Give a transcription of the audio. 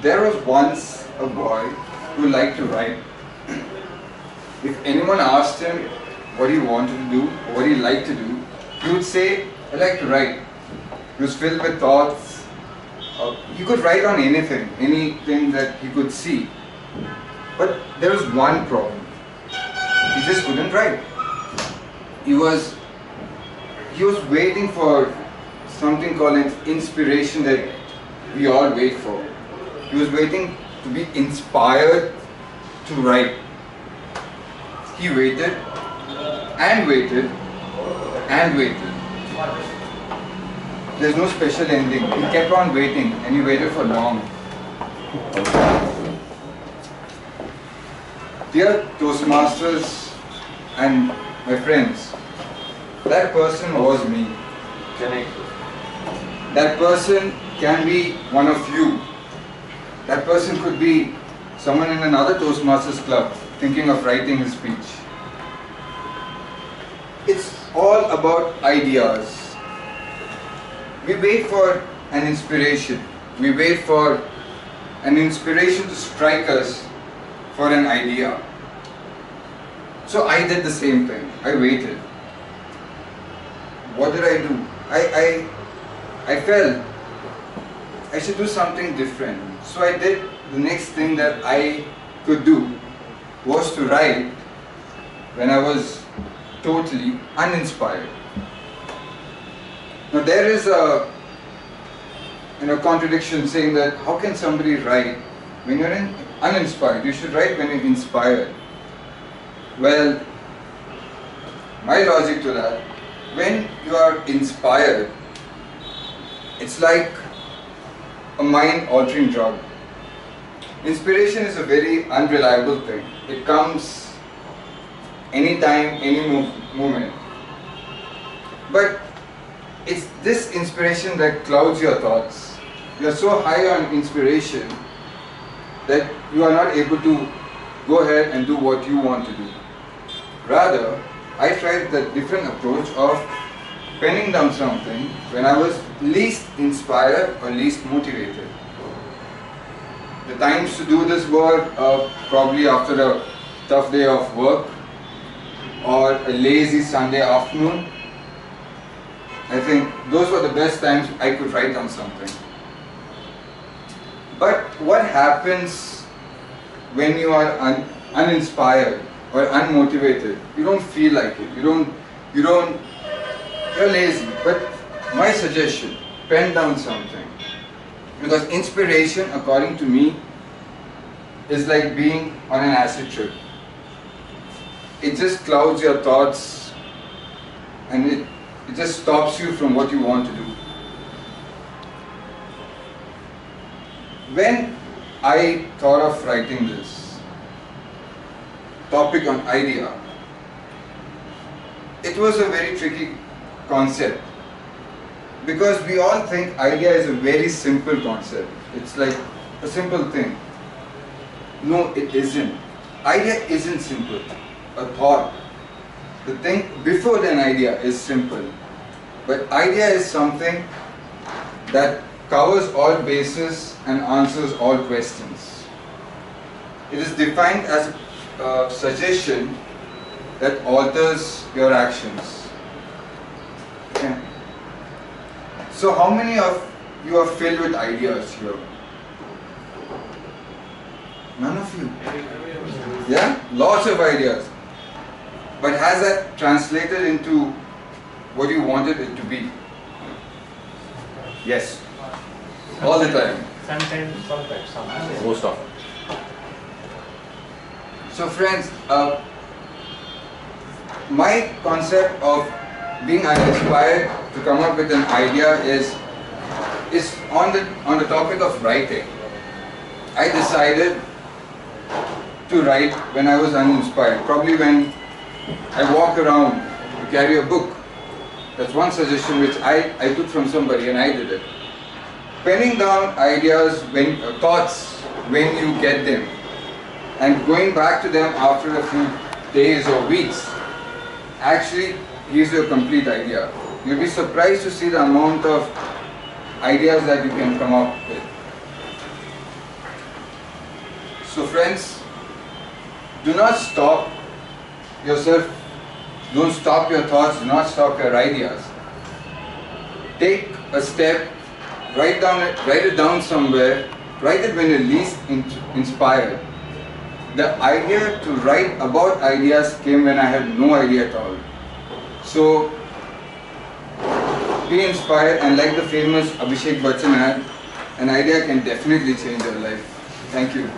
There was once a boy who liked to write. If anyone asked him what he wanted to do, what he liked to do, he would say, I like to write. He was filled with thoughts. He could write on anything that he could see. But there was one problem. He just couldn't write. He was waiting for something called an inspiration that we all wait for. He was waiting to be inspired to write. He waited and waited and waited. There's no special ending. He kept on waiting and he waited for long. Dear Toastmasters and my friends, that person was me. That person can be one of you. That person could be someone in another Toastmasters club thinking of writing his speech. It's all about ideas. We wait for an inspiration. We wait for an inspiration to strike us for an idea. So I did the same thing. I waited. What did I do? I felt I should do something different. So I did the next thing that I could do was to write when I was totally uninspired. Now there is a contradiction saying that how can somebody write when you're uninspired? You should write when you're inspired. Well, my logic to that, when you are inspired, it's like a mind-altering drug. Inspiration is a very unreliable thing. It comes anytime, any moment. But it's this inspiration that clouds your thoughts. You are so high on inspiration that you are not able to go ahead and do what you want to do. Rather, I tried the different approach of penning down something when I was least inspired or least motivated. The times to do this were probably after a tough day of work or a lazy Sunday afternoon. I think those were the best times I could write down something. But what happens when you are uninspired or unmotivated? You don't feel like it. You're lazy. But my suggestion, pen down something. Because inspiration, according to me, is like being on an acid trip. It just clouds your thoughts and it just stops you from what you want to do. When I thought of writing this topic on idea, it was a very tricky concept because we all think idea is a very simple concept. It's like a simple thing. No, it isn't. Idea isn't simple. A thought, the thing before an idea is simple. But idea is something that covers all bases and answers all questions. It is defined as a suggestion that alters your actions. Okay. So how many of you are filled with ideas here? None of you. Yeah? Lots of ideas. But has that translated into what you wanted it to be? Yes. All the time. Sometimes. Most often. So friends, my concept of being uninspired to come up with an idea is on the topic of writing. I decided to write when I was uninspired. Probably when I walk around to carry a book. That's one suggestion which I took from somebody and I did it. Penning down ideas, thoughts when you get them and going back to them after a few days or weeks actually gives you a complete idea. You'll be surprised to see the amount of ideas that you can come up with. So friends, do not stop yourself, don't stop your thoughts, do not stop your ideas. Take a step, write it down somewhere, write it when you're least inspired. The idea to write about ideas came when I had no idea at all. So be inspired, and like the famous Abhishek Bachchan ad, an idea can definitely change your life. Thank you.